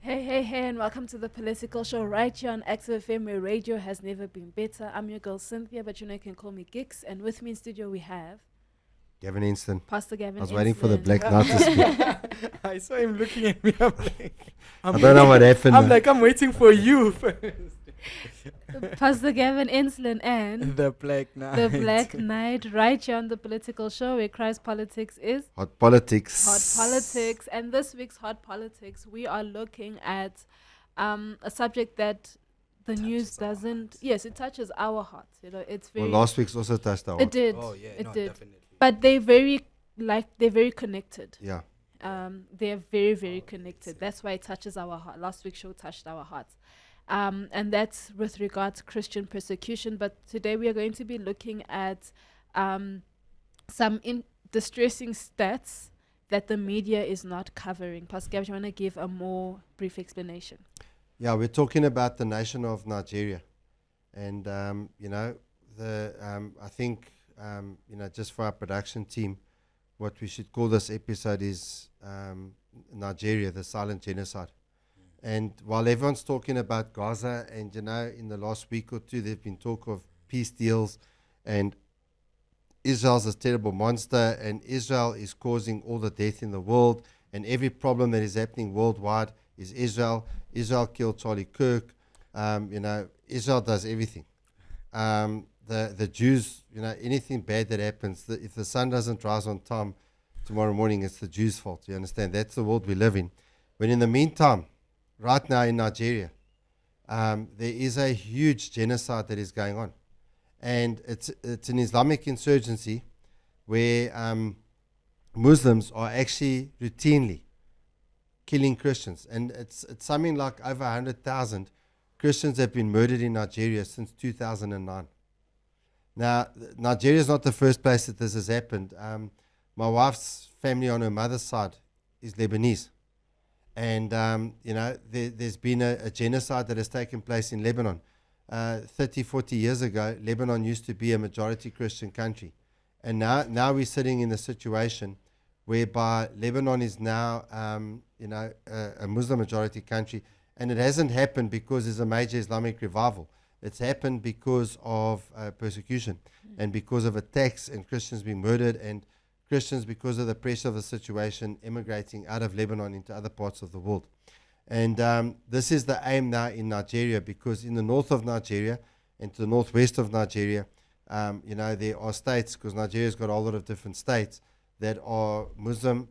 Hey, and welcome to the political show right here on Active FM, where radio has never been better. I'm your girl Cynthia, but you can call me Gix. And with me in studio we have Gavin Inston. Pastor Gavin. I was waiting for the Insland. black knight to speak. I saw him looking at me. I don't know what happened. I'm waiting for you first. Pastor Gavin Insland and The Black Knight. the Black Knight, right here on the political show where Christ politics is Hot politics. hot politics. And this week's hot politics, we are looking at a subject that the news doesn't. Yes, it touches our hearts. It's very. Well, last week's also touched our it did. Oh yeah, it no, did. definitely. But they're very connected. Yeah. They're very, very connected. That's why it touches our heart. Last week's show touched our hearts. And that's with regard to Christian persecution. But today we are going to be looking at some distressing stats that the media is not covering. Pastor Gab, do you want to give a more brief explanation? Yeah, we're talking about the nation of Nigeria. And, I think, just for our production team, what we should call this episode is Nigeria, the Silent Genocide. And while everyone's talking about Gaza, and in the last week or two, there's been talk of peace deals, and Israel's a terrible monster, and Israel is causing all the death in the world, and every problem that is happening worldwide is Israel. Israel killed Charlie Kirk. Israel does everything. The Jews, anything bad that happens, if the sun doesn't rise on time tomorrow morning, it's the Jews' fault. You understand? That's the world we live in. When in the meantime, right now in Nigeria, there is a huge genocide that is going on. And it's an Islamic insurgency where Muslims are actually routinely killing Christians. And it's something like over 100,000 Christians have been murdered in Nigeria since 2009. Now, Nigeria is not the first place that this has happened. My wife's family on her mother's side is Lebanese. And, there's been a genocide that has taken place in Lebanon. 30, 40 years ago, Lebanon used to be a majority Christian country. And now we're sitting in a situation whereby Lebanon is now, a Muslim majority country. And it hasn't happened because there's a major Islamic revival. It's happened because of persecution and because of attacks and Christians being murdered, and Christians, because of the pressure of the situation, immigrating out of Lebanon into other parts of the world. And this is the aim now in Nigeria, because in the north of Nigeria and to the northwest of Nigeria, there are states, because Nigeria's got a lot of different states that are Muslim,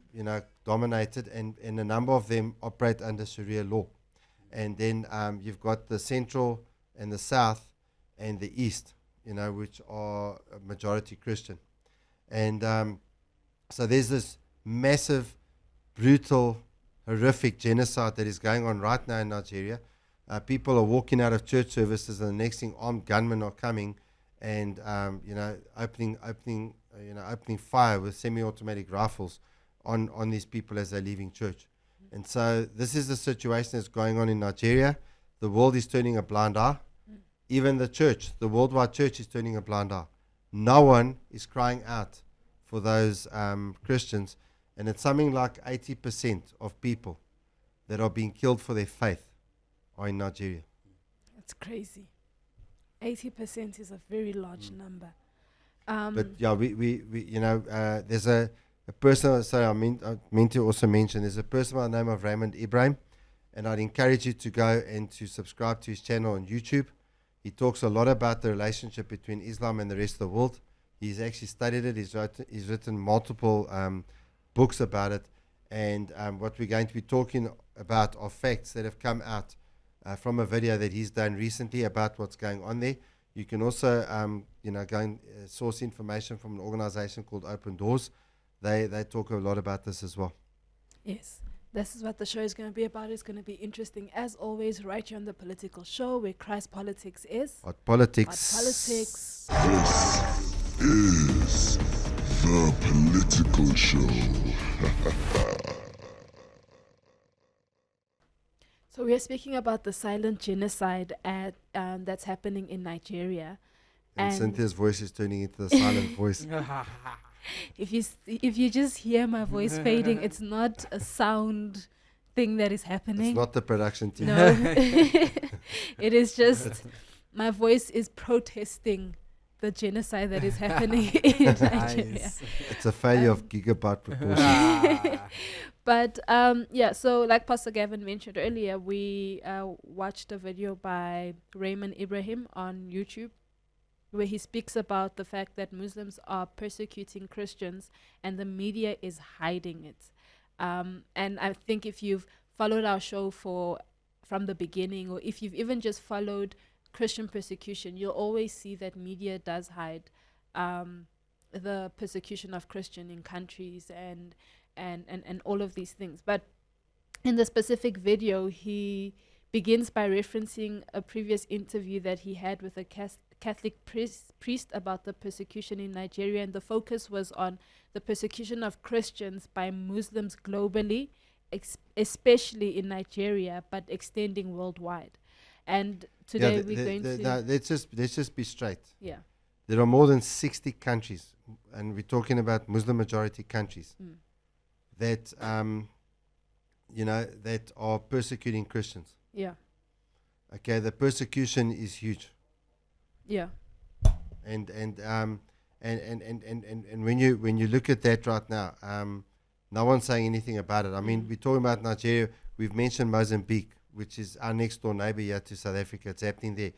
dominated, and a number of them operate under Sharia law. And then you've got the central and the south and the east, which are majority Christian. And so there's this massive, brutal, horrific genocide that is going on right now in Nigeria. People are walking out of church services, and the next thing, armed gunmen are coming and opening fire with semi-automatic rifles on these people as they're leaving church. And so this is the situation that's going on in Nigeria. The world is turning a blind eye. Even the church, the worldwide church, is turning a blind eye. No one is crying out for those Christians, and it's something like 80% of people that are being killed for their faith are in Nigeria. It's crazy. 80% is a very large number. But yeah, there's a person. Sorry, I meant to also mention there's a person by the name of Raymond Ibrahim, and I'd encourage you to go and to subscribe to his channel on YouTube. He talks a lot about the relationship between Islam and the rest of the world. He's actually studied it. He's written multiple books about it. And what we're going to be talking about are facts that have come out from a video that he's done recently about what's going on there. You can also, go and source information from an organization called Open Doors. They talk a lot about this as well. Yes. This is what the show is going to be about. It's going to be interesting, as always, right here on the political show where Christ politics is. Hot politics. Hot politics. This is the political show. So we are speaking about the silent genocide that's happening in Nigeria. And Cynthia's voice is turning into the silent voice. If you just hear my voice fading, it's not a sound thing that is It's happening. not the production team. No. It is just my voice is protesting the genocide that is happening in Nigeria. Nice. It's a failure of gigabyte proportions. Ah. But yeah, so like Pastor Gavin mentioned earlier, we watched a video by Raymond Ibrahim on YouTube where he speaks about the fact that Muslims are persecuting Christians and the media is hiding it. And I think if you've followed our show from the beginning, or if you've even just followed Christian persecution, you'll always see that media does hide the persecution of Christian in countries and all of these things. But in the specific video, he begins by referencing a previous interview that he had with a Catholic priest about the persecution in Nigeria, and the focus was on the persecution of Christians by Muslims globally, especially in Nigeria, but extending worldwide. And today we're going to no, let's just be straight. yeah. There are more than 60 countries, and we're talking about Muslim majority countries that that are persecuting Christians. Yeah. Okay, the persecution is huge. Yeah. And when you look at that right now, no one's saying anything about it. I mean, we're talking about Nigeria. We've mentioned Mozambique, which is our next door neighbor here to South Africa. It's happening there.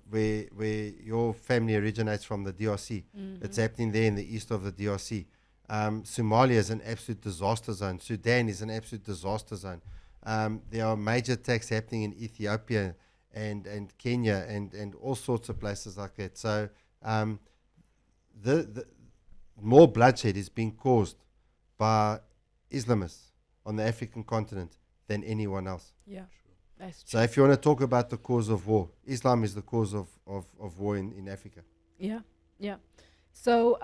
Where your family originates from, the DRC. It's happening there in the east of the DRC. Somalia is an absolute disaster zone. Sudan is an absolute disaster zone. There are major attacks happening in Ethiopia and Kenya and all sorts of places like that. So the more bloodshed is being caused by Islamists on the African continent than anyone else. Yeah. That's true. So if you want to talk about the cause of war, Islam is the cause of war in Africa. Yeah, yeah. So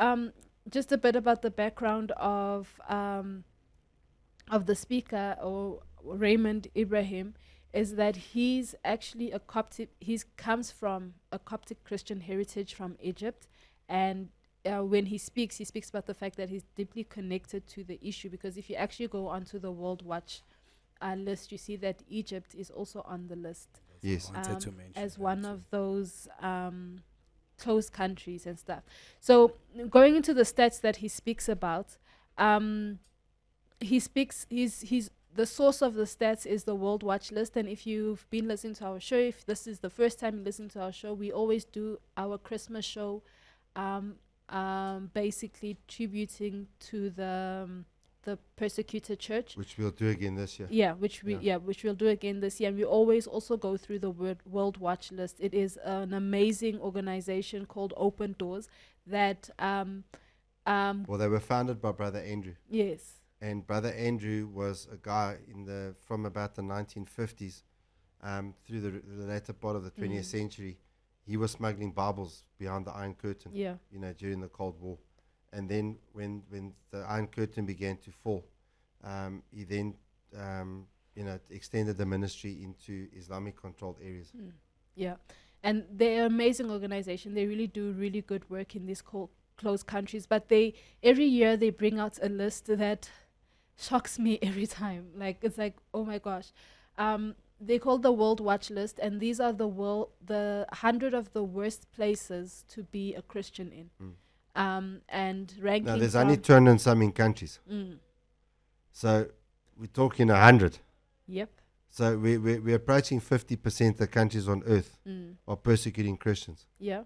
just a bit about the background of the speaker, or Raymond Ibrahim, is that he's actually a Coptic. He comes from a Coptic Christian heritage from Egypt, and when he speaks about the fact that he's deeply connected to the issue, because if you actually go onto the World Watch list, you see that Egypt is also on the list. Yes. Wanted to mention as that one too. of those closed countries and stuff. So going into the stats that he speaks about, he's the source of the stats is the World Watch list. And if you've been listening to our show, if this is the first time you listen to our show, we always do our Christmas show, basically tributing to the persecuted church, Which we'll do again this year. yeah, which we'll do again this year. And we always also go through the World Watch list. It is an amazing organization called Open Doors that Well, they were founded by Brother Andrew. yes. And Brother Andrew was a guy from about the 1950s through the later part of the 20th century. He was smuggling Bibles behind the Iron Curtain, Yeah. during the Cold War. And then when the Iron Curtain began to fall, he then, extended the ministry into Islamic-controlled areas. Yeah. And they're an amazing organization. They really do really good work in these closed countries. But every year they bring out a list that shocks me every time. Like, it's like, oh my gosh. They call the World Watch list, and these are the 100 of the worst places to be a Christian in. And ranking. Now, there's only 200 and something countries. So we're talking 100. Yep. So we're approaching 50% of the countries on earth are persecuting Christians. Yeah.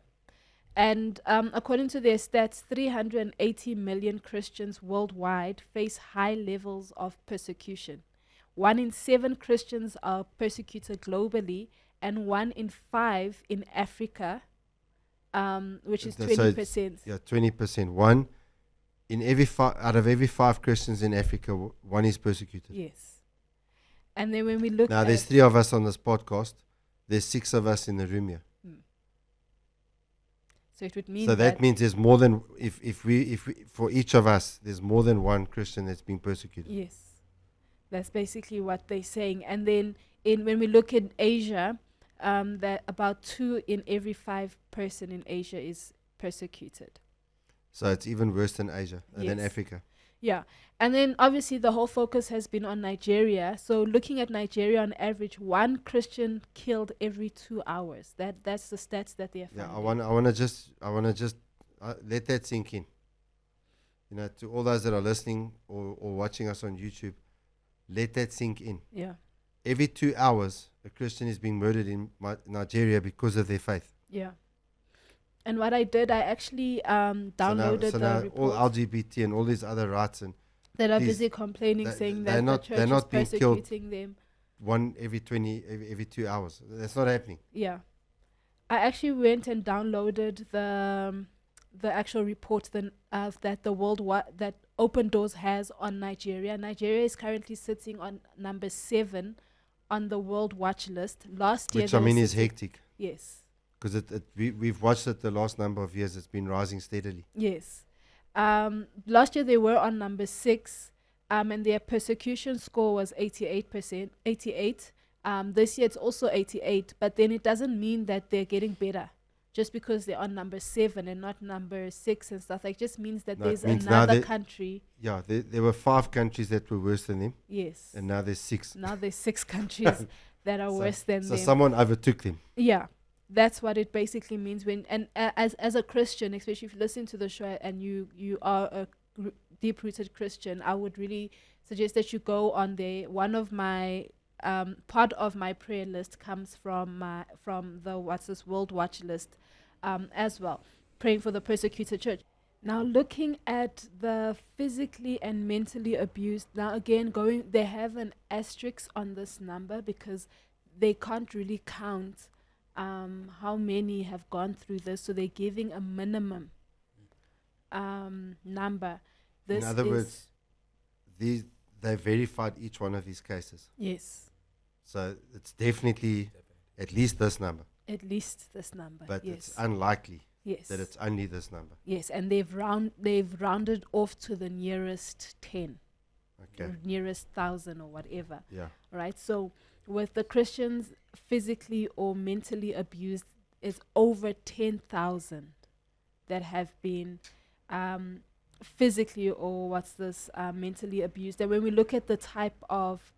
And according to their stats, 380 million Christians worldwide face high levels of persecution. 1 in 7 Christians are persecuted globally, and 1 in 5 in Africa, which is So 20%. Yeah, 20%. One in out of every 5 Christians in Africa, 1 is persecuted. Yes. And then when we look Now, at... there's 3 of us on this podcast. There's 6 of us in the room here. So it would mean So that means there's more than, if we for each of us, there's more than 1 Christian that's being persecuted. Yes. That's basically what they're saying. And then when we look in Asia, that about 2 in every 5 person in Asia is persecuted. So it's even worse than Asia, than Yes. Africa. Yeah. And then obviously the whole focus has been on Nigeria. So looking at Nigeria on average, one Christian killed every 2 hours. That's the stats that they're Yeah, finding. I wanna just let that sink in. You know, to all those that are listening or watching us on YouTube, let that sink in. Yeah. Every 2 hours, a Christian is being murdered in Nigeria because of their faith. Yeah. And what I did, I actually downloaded So the now all report LGBT and all these other rights and that are please, busy complaining, saying that the they're church is not being killed persecuting them. one every 2 hours. That's not happening. Yeah. I actually went and downloaded the actual report that that Open Doors has on Nigeria. Nigeria is currently sitting on number 7 on the World Watch list. Last year, Which they I were mean is sitting- hectic. Yes. Because we've watched it the last number of years. It's been rising steadily. Yes. Last year they were on number 6, and their persecution score was 88%. 88. This year it's also 88, but then it doesn't mean that they're getting better. Just because they're on number 7 and not number 6 and stuff, like just means that No, it there's means now another they- country. Yeah, there were 5 countries that were worse than them, Yes. and now there's 6. Now there's 6 countries that are worse than So them. someone overtook them. Yeah, that's what it basically means when as a Christian, especially if you listen to the show and you are a deep rooted Christian, I would really suggest that you go on there. One of my part of my prayer list comes from the World Watch list as well, praying for the persecuted church. Now looking at the physically and mentally abused, now again they have an asterisk on this number because they can't really count how many have gone through this, so they're giving a minimum number. This In other is- words, they verified each one of these cases. yes, So it's definitely at least this number. at least this number. But yes, it's unlikely yes, that it's only this number. yes, and they've rounded off to the nearest 10, Okay. or nearest 1,000 or whatever. Yeah. Right. So with the Christians physically or mentally abused, is over 10,000 that have been physically or mentally abused. And when we look at the type of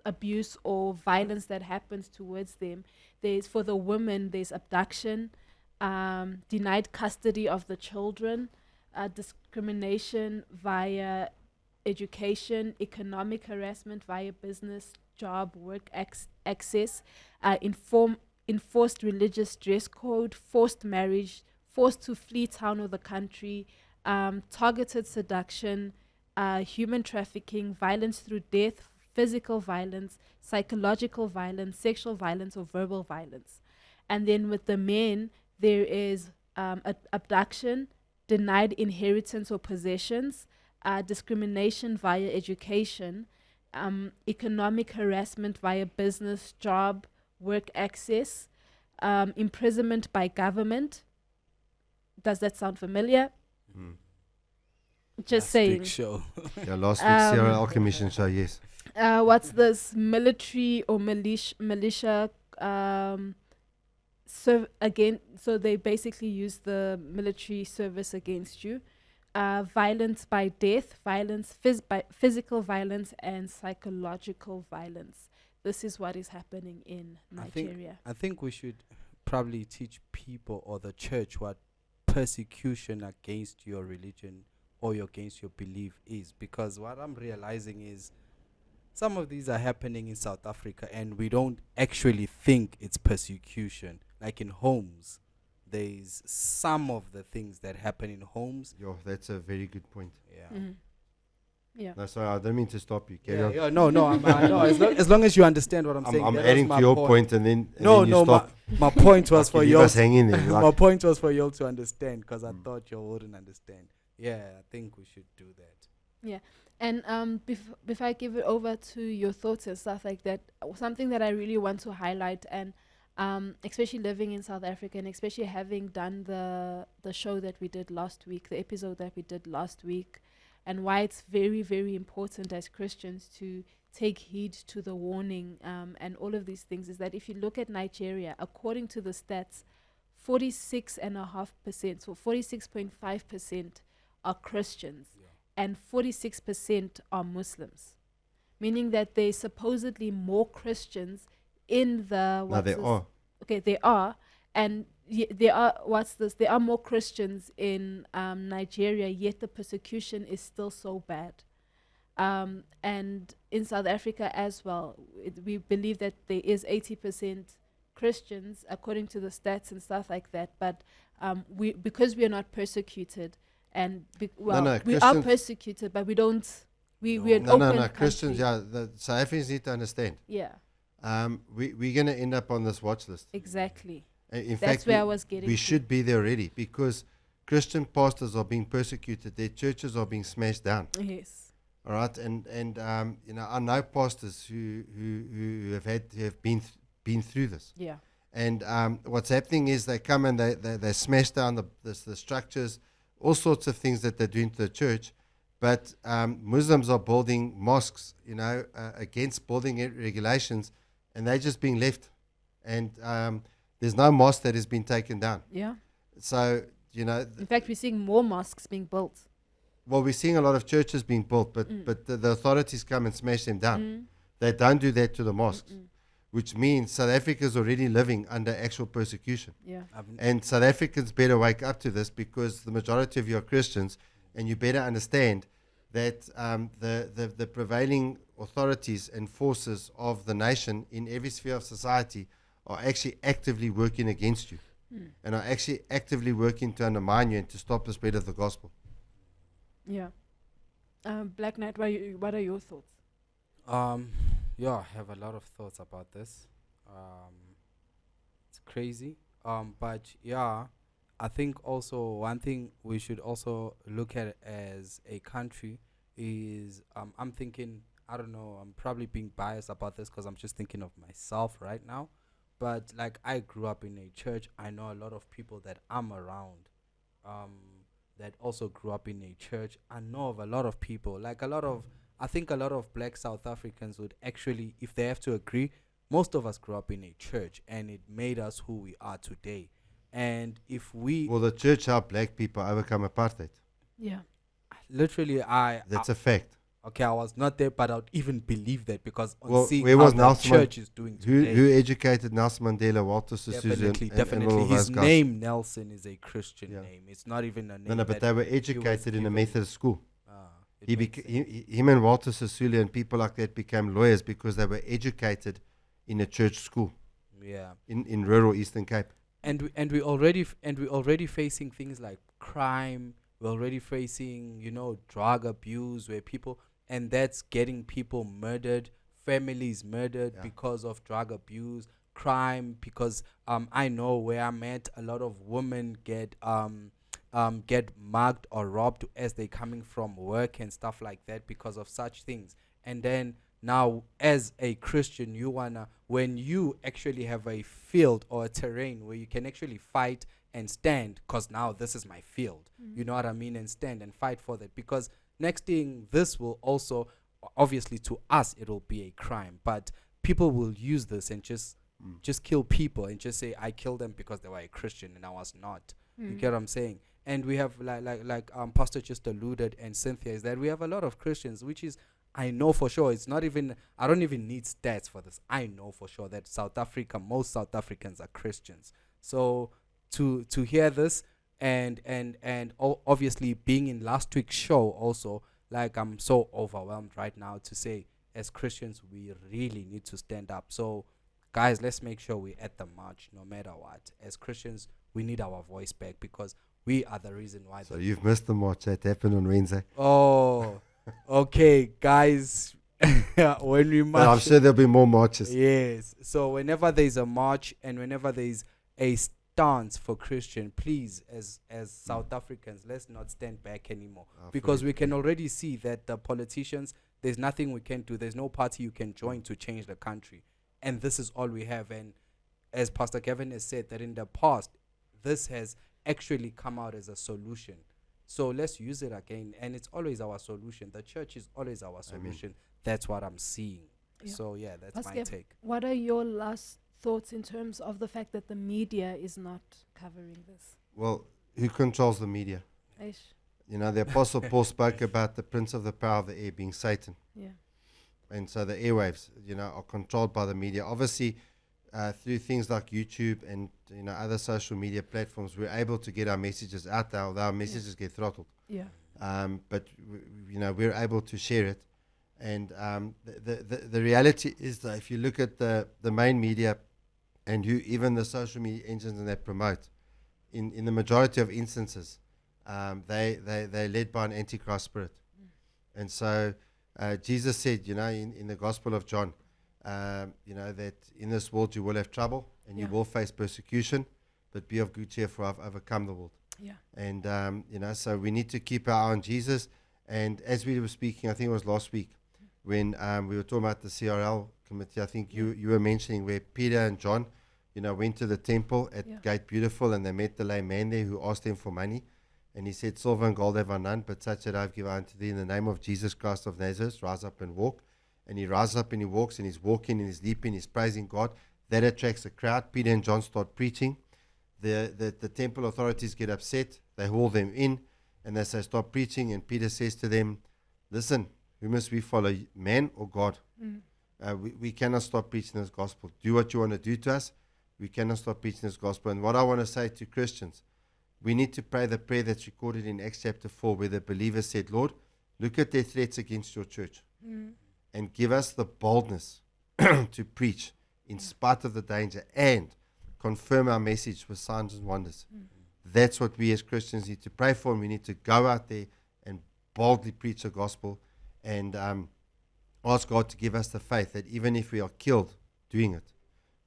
abuse or violence that happens towards them, for the women there's abduction, denied custody of the children, discrimination via education, economic harassment via business, job, work access, enforced religious dress code, forced marriage, forced to flee town or the country, targeted seduction, human trafficking, violence through death, physical violence, psychological violence, sexual violence, or verbal violence. And then with the men, there is abduction, denied inheritance or possessions, discrimination via education, economic harassment via business, job, work access, imprisonment by government. Does that sound familiar? Mm. Just Last saying. week's show. Yeah, last week's Sierra Um, Alchemist show, yes. What's this military or militia so they basically use the military service against you. Violence by death, violence by physical violence, and psychological violence. This is what is happening in Nigeria. I think we should probably teach people or the church what persecution against your religion or against your belief is, because what I'm realizing is some of these are happening in South Africa and we don't actually think it's persecution. Like in homes, there's some of the things that happen in homes. Yo, that's a very good point. Yeah. Mhm. Yeah. No, sorry, I don't mean to stop you. Carry on. No, no. As long as you understand what I'm saying. I'm that was adding my to your point and then No, and then no. you stop. My point was Like for you you. leave us hanging there. My Like, point was for you to understand, because I thought you wouldn't understand. Yeah, I think we should do that. And before I give it over to your thoughts and stuff like that, something that I really want to highlight, and especially living in South Africa, and especially having done the show that we did last week, the episode that we did last week, and why it's very, very important as Christians to take heed to the warning and all of these things, is that if you look at Nigeria, according to the stats, 46.5%, so 46.5% are Christians. Yeah. and 46% are Muslims, meaning that there's supposedly more Christians in the No, they are. Okay, they are, and there are there are more Christians in Nigeria, yet the persecution is still so bad. And in South Africa as well, we believe that there is 80% Christians according to the stats and stuff like that. But we, because we are not persecuted, and no, we are Christians- persecuted, but we don't. We're an No, open no. Christians, country. the South Africans need to understand. Yeah, We're going to end up on this watch list. exactly. In That's fact, where I was getting we to. should be there already because Christian pastors are being persecuted. Their churches are being smashed down. Yes. All right, and you know, I know pastors who have been through this. Yeah. And what's happening is they come and they smash down the structures, all sorts of things that they're doing to the church. But Muslims are building mosques, you know, against building regulations, and they're just being left. And there's no mosque that has been taken down. Yeah. So, you know, In fact, we're seeing more mosques being built. well, we're seeing a lot of churches being built, but the authorities come and smash them down. They don't do that to the mosques, which means South Africa is already living under actual persecution. Yeah. And South Africans better wake up to this because the majority of you are Christians, and you better understand that the prevailing authorities and forces of the nation in every sphere of society are actually actively working against you and are actually actively working to undermine you and to stop the spread of the gospel. Yeah. Black Knight, what are your thoughts? Yeah, I have a lot of thoughts about this. It's crazy. But yeah, I think also one thing we should also look at as a country is I'm thinking, I don't know, I'm probably being biased about this because I'm just thinking of myself right now. But like I grew up in a church. I know a lot of people that I'm around that also grew up in a church. I know of a lot of people, like I think a lot of black South Africans would actually, if they have to agree, most of us grew up in a church and it made us who we are today. And if we Well, the church helped black people overcome apartheid. Yeah. literally, That's a fact. okay, I was not there, but I would even believe that because on Well, seeing where how was the Nelson church is doing Who today. educated Nelson Mandela, Walter Sisulu, Definitely, and all definitely. of His those guys? name Nelson is a Christian Yeah. name. It's not even a name. No, but that they were he was educated in a given. Methodist school. It makes sense. Him and Walter Sisulu and people like that became lawyers because they were educated in a church school Yeah. in rural Eastern Cape. And we already facing things like crime. We're already facing drug abuse where people, and that's getting people murdered, families murdered Yeah. because of drug abuse, crime. Because I know where I'm at, a lot of women get mugged or robbed as they coming from work and stuff like that because of such things. And then now, as a Christian, when you actually have a field or a terrain where you can actually fight and stand, because now this is my field, you know what I mean, and stand and fight for that. Because next thing, this will also, obviously to us, it will be a crime, but people will use this and just kill people and just say, I killed them because they were a Christian and I was not. You get what I'm saying? And we have like Pastor just alluded, and Cynthia, is that we have a lot of Christians, which is, I know for sure, it's not even, I don't even need stats for this. I know for sure that most South Africans are Christians. So to hear this and obviously being in last week's show also, like I'm so overwhelmed right now to say, as Christians, we really need to stand up. So guys, let's make sure we're at the march no matter what. As Christians, we need our voice back because we are the reason why. So you've missed the march that happened on Wednesday. Oh, okay, guys. When we march, But I'm sure there'll be more marches. yes. So whenever there's a march and whenever there's a stance for Christian, please, as South Africans, let's not stand back anymore, because we can already see that the politicians, there's nothing we can do. There's no party you can join to change the country, and this is all we have. And as Pastor Kevin has said, that in the past, this has actually come out as a solution. So let's use it again, and it's always our solution. The church is always our solution. That's what I'm seeing. Yeah. So yeah, that's Pastor my Kev, take. what are your last thoughts in terms of the fact that the media is not covering this? Well, who controls the media? Aish. The Apostle Paul spoke about the prince of the power of the air being Satan. Yeah. And so the airwaves, are controlled by the media. Obviously, through things like YouTube and, other social media platforms, we're able to get our messages out there, although our messages get throttled. Yeah. But, we're able to share it. And the reality is that if you look at the main media and even the social media engines that promote, in the majority of instances, they're led by an antichrist spirit. And so Jesus said, in the Gospel of John, that in this world you will have trouble and you will face persecution, but be of good cheer, for I've overcome the world. Yeah. And, so we need to keep our eye on Jesus. And as we were speaking, I think it was last week, when we were talking about the CRL committee, I think you were mentioning where Peter and John, went to the temple at Gate Beautiful, and they met the lame man there who asked them for money. And he said, silver and gold have I none, but such that I've given unto thee in the name of Jesus Christ of Nazareth, rise up and walk. And he rises up and he walks, and he's walking and he's leaping, he's praising God. That attracts a crowd. Peter and John start preaching. The temple authorities get upset. They haul them in, and they say, stop preaching. And Peter says to them, listen, who must we follow, man or God? We cannot stop preaching this gospel. Do what you want to do to us. We cannot stop preaching this gospel. And what I want to say to Christians, we need to pray the prayer that's recorded in Acts chapter 4, where the believers said, Lord, look at their threats against your church and give us the boldness to preach in spite of the danger, and confirm our message with signs and wonders. That's what we as Christians need to pray for, and we need to go out there and boldly preach the gospel and ask God to give us the faith that even if we are killed doing it,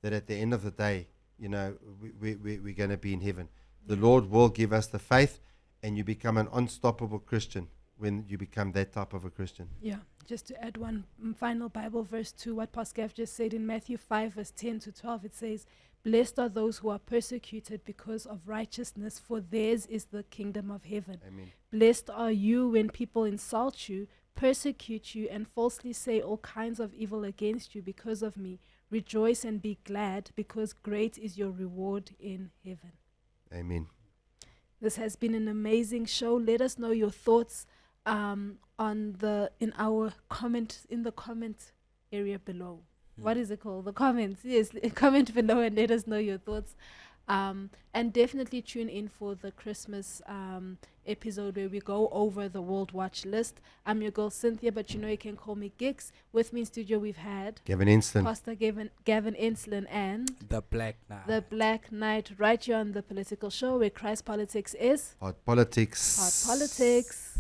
that at the end of the day, we're going to be in heaven. The Lord will give us the faith, and you become an unstoppable Christian when you become that type of a Christian. Yeah. Just to add one final Bible verse to what Pastor Gav just said in Matthew 5, verse 10 to 12, it says, blessed are those who are persecuted because of righteousness, for theirs is the kingdom of heaven. Amen. Blessed are you when people insult you, persecute you, and falsely say all kinds of evil against you because of me. Rejoice and be glad, because great is your reward in heaven. Amen. This has been an amazing show. Let us know your thoughts in the comment area below. What is it called? The comments. Yes, comment below and let us know your thoughts. And definitely tune in for the Christmas episode where we go over the World Watch list. I'm your girl Cynthia, but you can call me Gix. With me in studio we've had Gavin Instant. Pastor Gavin Enslin and The Black Knight. The Black Knight, right here on the Political Show, where Christ politics is Hot politics. hot politics.